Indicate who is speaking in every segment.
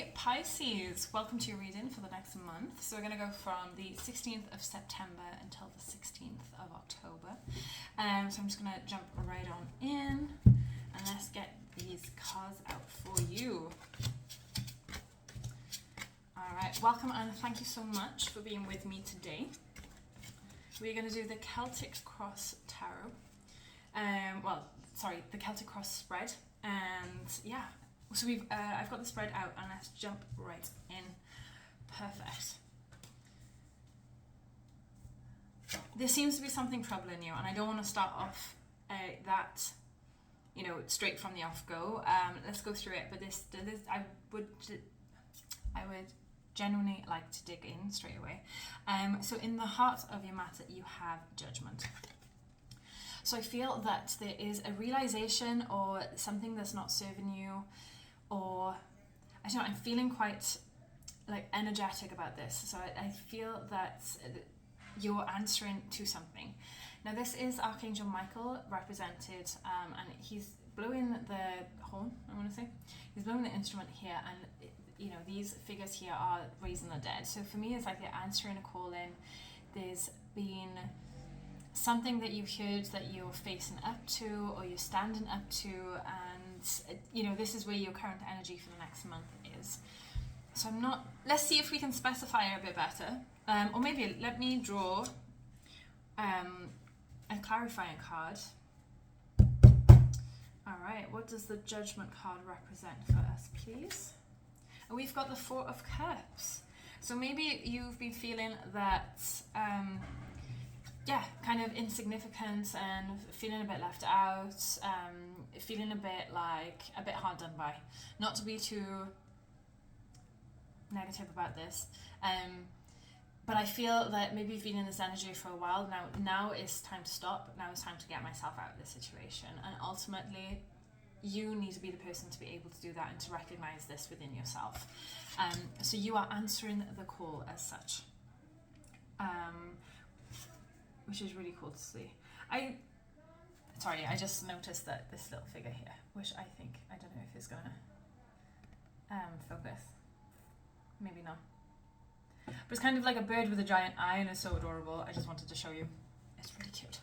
Speaker 1: Hi Pisces, welcome to your reading for the next month. So we're going to go from the 16th of September until the 16th of October. So I'm just going to jump right on in and let's get these cards out for you. Alright, welcome and thank you so much for being with me today. We're going to do the Celtic Cross Tarot. The Celtic Cross spread. And yeah, so I've got the spread out and let's jump right in. Perfect. There seems to be something troubling you, and I don't want to start off that, straight from the off go. Let's go through it, but I would genuinely like to dig in straight away. So in the heart of your matter, you have Judgment. So I feel that there is a realization or something that's not serving you, or I don't know, I'm feeling quite energetic about this. So I feel that you're answering to something. Now this is Archangel Michael represented, and he's blowing the horn, I want to say. He's blowing the instrument here, and these figures here are raising the dead. So for me, it's like they're answering a call in. There's been something that you've heard that you're facing up to or you're standing up to, and this is where your current energy for the next month is. So let's see if we can specify it a bit better, or maybe let me draw a clarifying card. Alright, what does the Judgment card represent for us, please? And we've got the Four of Cups. So maybe you've been feeling that kind of insignificant and feeling a bit left out, feeling a bit hard done by. Not to be too negative about this, but I feel that maybe you've been in this energy for a while now. Now it's time to stop. Now it's time to get myself out of this situation, and ultimately you need to be the person to be able to do that and to recognize this within yourself. So you are answering the call as such. Which is really cool to see. I just noticed that this little figure here, which I don't know if it's gonna focus. Maybe not. But it's kind of like a bird with a giant eye, and it's so adorable. I just wanted to show you. It's really cute.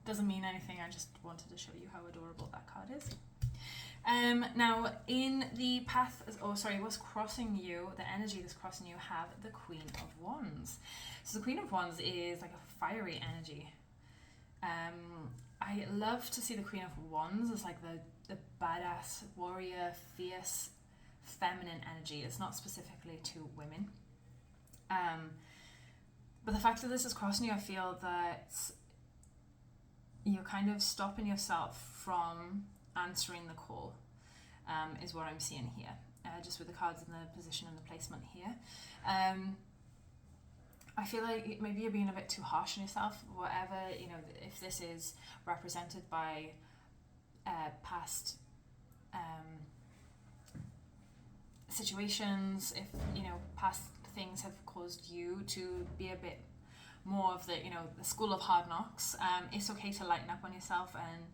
Speaker 1: Doesn't mean anything, I just wanted to show you how adorable that card is. Now, in the path, what's crossing you, the energy that's crossing you, have the Queen of Wands. So the Queen of Wands is like a fiery energy. I love to see the Queen of Wands as like the badass, warrior, fierce, feminine energy. It's not specifically to women. But the fact that this is crossing you, I feel that you're kind of stopping yourself from answering the call, is what I'm seeing here, just with the cards in the position and the placement here. I feel like maybe you're being a bit too harsh on yourself, whatever, if this is represented by past situations, if, past things have caused you to be a bit more of the school of hard knocks. It's okay to lighten up on yourself and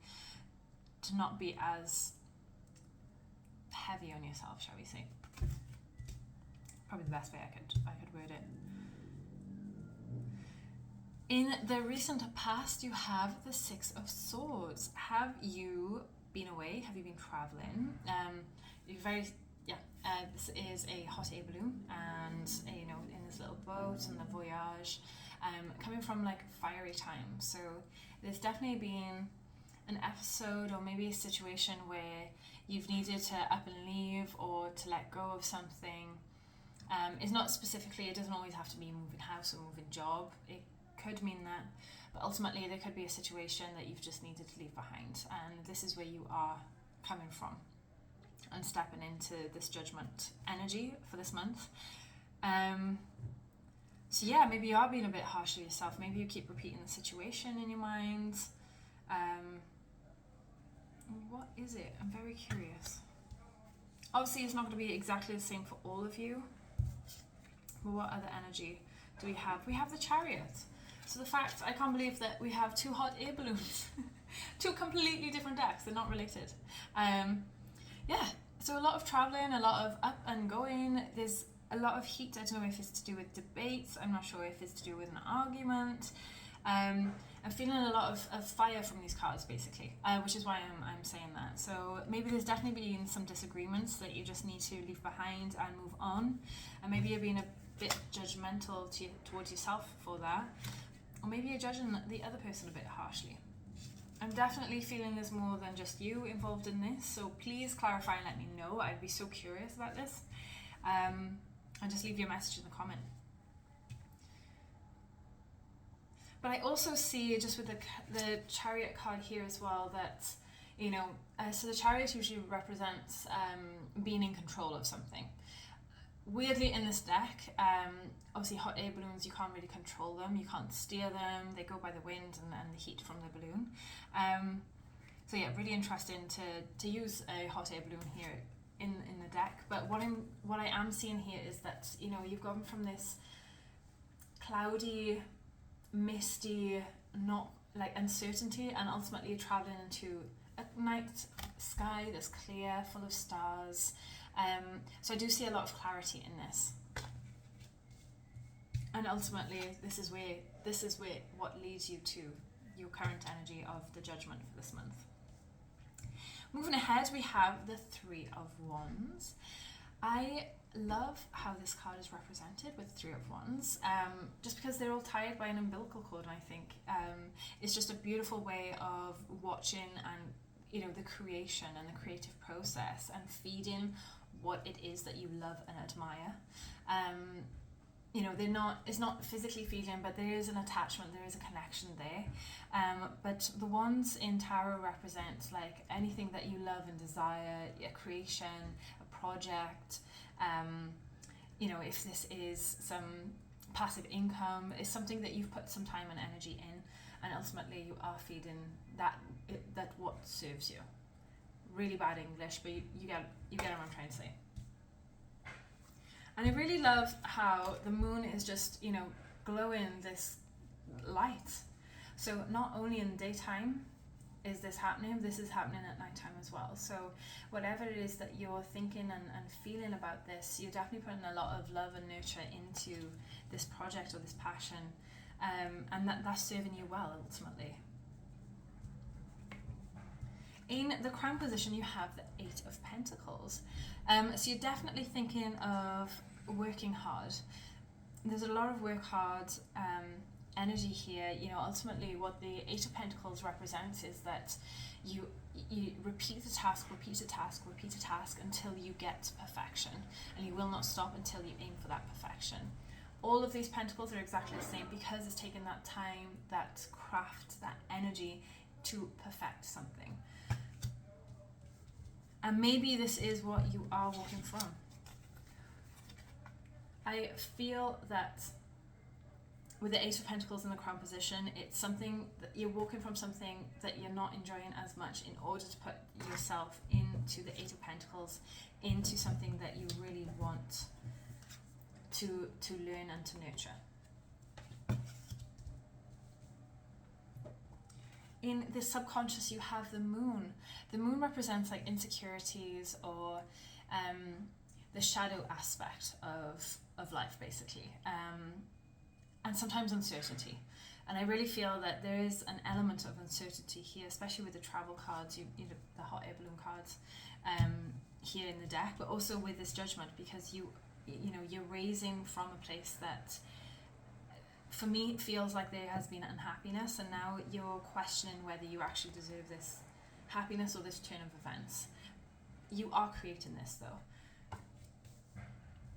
Speaker 1: to not be as heavy on yourself, shall we say. Probably the best way I could word it. In the recent past, you have the Six of Swords. Have you been away? Have you been traveling? This is a hot air balloon, and in this little boat and the voyage, coming from like fiery time. So there's definitely been an episode or maybe a situation where you've needed to up and leave or to let go of something. It's not specifically, it doesn't always have to be moving house or moving job. It could mean that, but ultimately there could be a situation that you've just needed to leave behind, and this is where you are coming from and stepping into this Judgment energy for this month. So yeah, maybe you are being a bit harsh on yourself. Maybe you keep repeating the situation in your mind. What is it? I'm very curious. Obviously it's not going to be exactly the same for all of you, but what other energy do we have? We have the Chariot. So the fact, I can't believe that we have two hot air balloons. Two completely different decks, they're not related. So a lot of traveling, a lot of up and going. There's a lot of heat. I don't know if it's to do with debates. I'm not sure if it's to do with an argument. I'm feeling a lot of fire from these cards, basically, which is why I'm saying that. So maybe there's definitely been some disagreements that you just need to leave behind and move on. And maybe you're being a bit judgmental towards yourself for that. Or maybe you're judging the other person a bit harshly. I'm definitely feeling there's more than just you involved in this, so please clarify and let me know. I'd be so curious about this. And just leave your message in the comment. But I also see, just with the Chariot card here as well, that, you know, so the Chariot usually represents being in control of something. Weirdly, in this deck, obviously hot air balloons, you can't really control them, you can't steer them, they go by the wind and the heat from the balloon. So yeah, really interesting to use a hot air balloon here in the deck. But what I am seeing here is that, you know, you've gone from this cloudy, misty, not like uncertainty, and ultimately you're traveling into a night sky that's clear, full of stars. So I do see a lot of clarity in this. And ultimately, this is where what leads you to your current energy of the Judgment for this month. Moving ahead, we have the Three of Wands. I love how this card is represented with Three of Wands, just because they're all tied by an umbilical cord. I think it's just a beautiful way of watching and, you know, the creation and the creative process and feeding what it is that you love and admire. You know, it's not physically feeding, but there is an attachment, there is a connection there. But the wands in tarot represent like anything that you love and desire, a creation, a project. You know, if this is some passive income, it's something that you've put some time and energy in, and ultimately you are feeding that what serves you. Really bad English, but you get what I'm trying to say. And I really love how the moon is just, you know, glowing this light. So not only in the daytime is this happening is happening at nighttime as well. So whatever it is that you're thinking and feeling about this, you're definitely putting a lot of love and nurture into this project or this passion, and that's serving you well ultimately. In the Crown position, you have the Eight of Pentacles. So you're definitely thinking of working hard. There's a lot of work hard energy here. You know, ultimately what the Eight of Pentacles represents is that you repeat a task until you get to perfection, and you will not stop until you aim for that perfection. All of these pentacles are exactly the same because it's taken that time, that craft, that energy to perfect something. And maybe this is what you are walking from. I feel that with the Ace of Pentacles in the Crown position, it's something that you're walking from, something that you're not enjoying as much, in order to put yourself into the Eight of Pentacles, into something that you really want to learn and to nurture. In the subconscious, you have the moon. The moon represents like insecurities or the shadow aspect of life, basically, and sometimes uncertainty. And I really feel that there is an element of uncertainty here, especially with the travel cards, you know, the hot air balloon cards here in the deck, but also with this Judgment, because you're raising from a place that, for me, it feels like there has been unhappiness, and now you're questioning whether you actually deserve this happiness or this turn of events. You are creating this, though.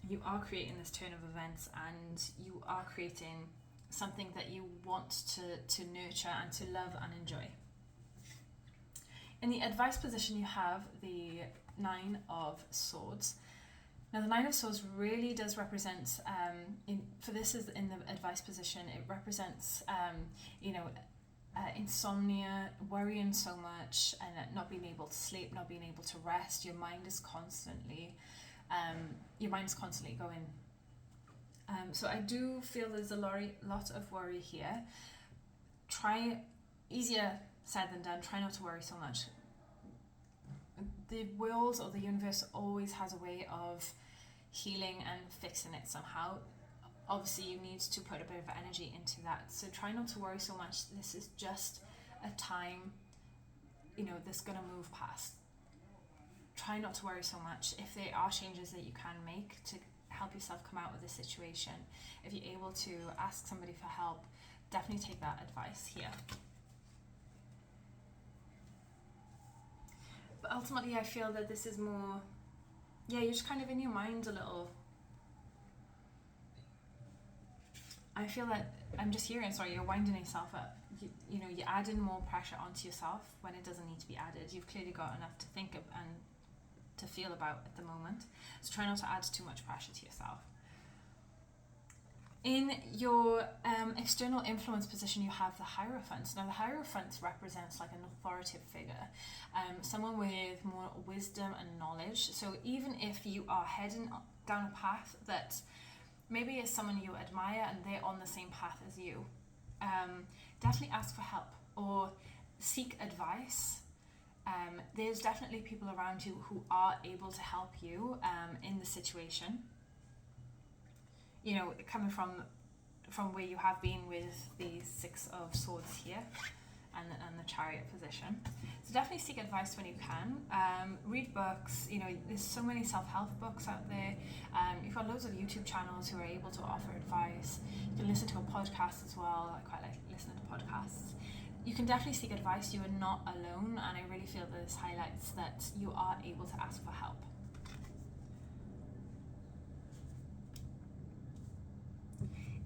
Speaker 1: You are creating this turn of events, and you are creating something that you want to nurture and to love and enjoy. In the advice position, you have the Nine of Swords. Now, the Nine of Swords really does represent, for this is in the advice position, it represents, insomnia, worrying so much, and not being able to sleep, not being able to rest. Your mind is constantly going. So I do feel there's a lot of worry here. Easier said than done, try not to worry so much. the world or the universe always has a way of healing and fixing it somehow. Obviously you need to put a bit of energy into that, so try not to worry so much. This is just a time, that's going to move past. Try not to worry so much. If there are changes that you can make to help yourself come out of this situation, if you're able to ask somebody for help, definitely take that advice here. But ultimately I feel that this is more, you're just kind of in your mind a little. I feel that I'm just hearing, you're winding yourself up. You're adding more pressure onto yourself when it doesn't need to be added. You've clearly got enough to think of and to feel about at the moment. So try not to add too much pressure to yourself. In your external influence position, you have the Hierophant. Now the Hierophant represents like an authoritative figure, someone with more wisdom and knowledge. So even if you are heading down a path that maybe is someone you admire and they're on the same path as you, definitely ask for help or seek advice. There's definitely people around you who are able to help you in the situation. Coming from where you have been with the Six of Swords here and the Chariot position. So definitely seek advice when you can. Read books. There's so many self-help books out there. You've got loads of YouTube channels who are able to offer advice. You can listen to a podcast as well. I quite like listening to podcasts. You can definitely seek advice. You are not alone, and I really feel that this highlights that you are able to ask for help.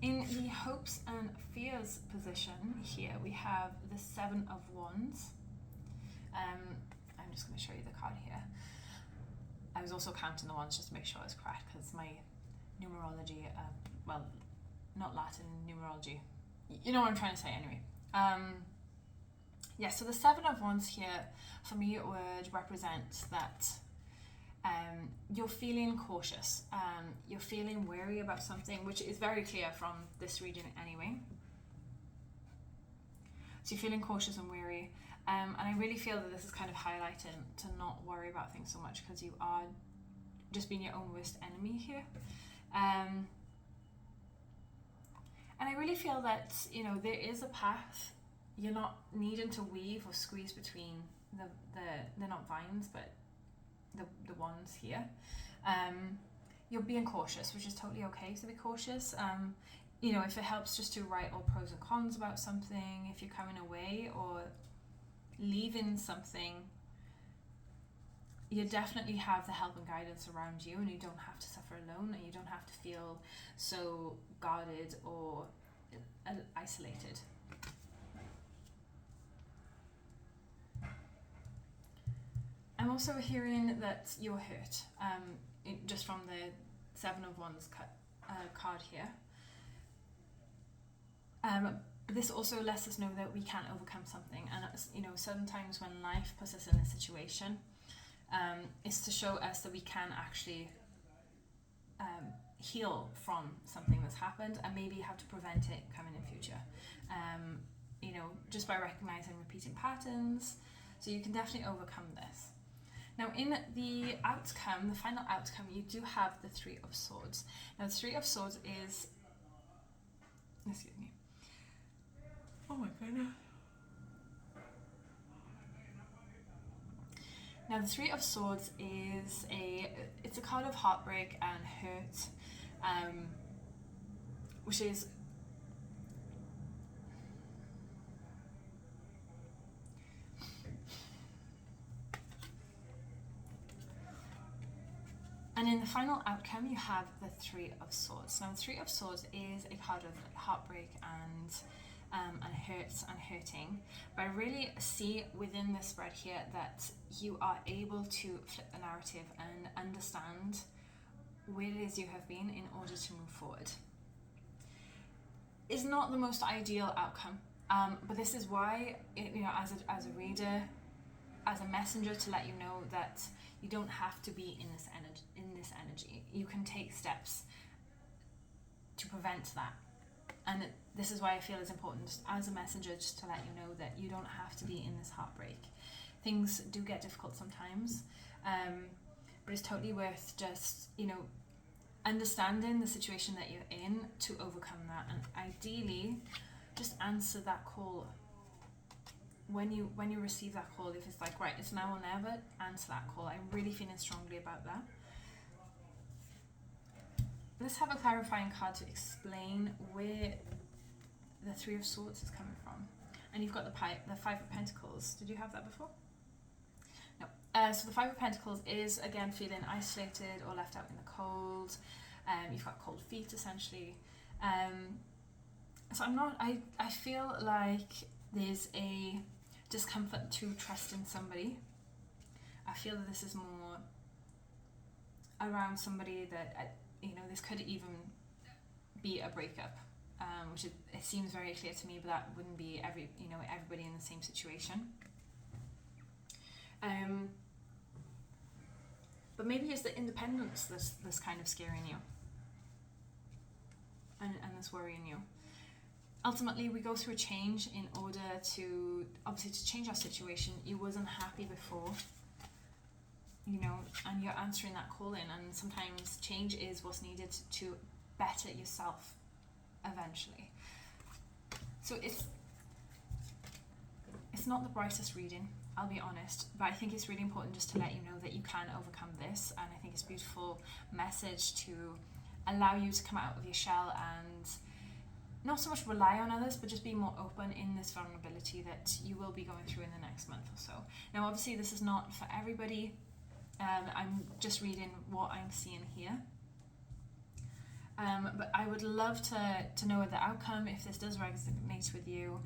Speaker 1: In the hopes and fears position here, we have the Seven of Wands. I'm just going to show you the card here. I was also counting the wands just to make sure it's correct, because my numerology, not Latin numerology, you know what I'm trying to say anyway. So the Seven of Wands here, for me, it would represent that you're feeling cautious, you're feeling wary about something, which is very clear from this reading anyway. So you're feeling cautious and wary, and I really feel that this is kind of highlighting to not worry about things so much, because you are just being your own worst enemy here. And I really feel that, there is a path. You're not needing to weave or squeeze between they're not vines, but the wands here. You're being cautious, which is totally okay to be cautious. If it helps just to write all pros and cons about something, if you're coming away or leaving something, you definitely have the help and guidance around you, and you don't have to suffer alone, and you don't have to feel so guarded or isolated. I'm also hearing that you're hurt, just from the Seven of Wands card here. This also lets us know that we can overcome something, and sometimes when life puts us in a situation, it's to show us that we can actually heal from something that's happened, and maybe have to prevent it coming in future. Just by recognizing repeating patterns, so you can definitely overcome this. Now in the outcome, the final outcome, you do have the Three of Swords. Now the Three of Swords is, excuse me, oh my goodness. Now the Three of Swords is it's a card of heartbreak and hurt, which is and in the final outcome, you have the Three of Swords. Now, the Three of Swords is a card of heartbreak and hurts and hurting. But I really see within this spread here that you are able to flip the narrative and understand where it is you have been in order to move forward. It's not the most ideal outcome, but this is why, as a reader, as a messenger, to let you know that you don't have to be in this energy. You can take steps to prevent that. And this is why I feel it's important, as a messenger, just to let you know that you don't have to be in this heartbreak. Things do get difficult sometimes, But it's totally worth just, you know, understanding the situation that you're in to overcome that, and ideally just answer that call when you receive that call. If it's like, right, it's now or never, answer that call. I'm really feeling strongly about that. Let's have a clarifying card to explain where the Three of Swords is coming from. And you've got the Five of Pentacles. Did you have that before? No. So the Five of Pentacles is, again, feeling isolated or left out in the cold. You've got cold feet, essentially. So I feel like there's a discomfort to trusting somebody. I feel that this is more around somebody that, you know, this could even be a breakup, which it seems very clear to me, but that wouldn't be everybody in the same situation. But maybe it's the independence that's kind of scaring you and that's worrying you. Ultimately, we go through a change in order to, obviously, to change our situation. You wasn't happy before, you know, and you're answering that call in, and sometimes change is what's needed to better yourself eventually. So it's not the brightest reading, I'll be honest, but I think it's really important just to let you know that you can overcome this, and I think it's a beautiful message to allow you to come out of your shell and not so much rely on others, but just be more open in this vulnerability that you will be going through in the next month or so. Now, obviously, this is not for everybody. I'm just reading what I'm seeing here. But I would love to know the outcome, if this does resonate with you.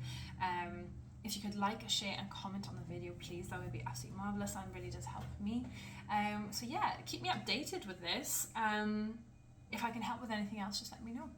Speaker 1: If you could like, share, and comment on the video, please, that would be absolutely marvellous and really does help me. So yeah, keep me updated with this. If I can help with anything else, just let me know.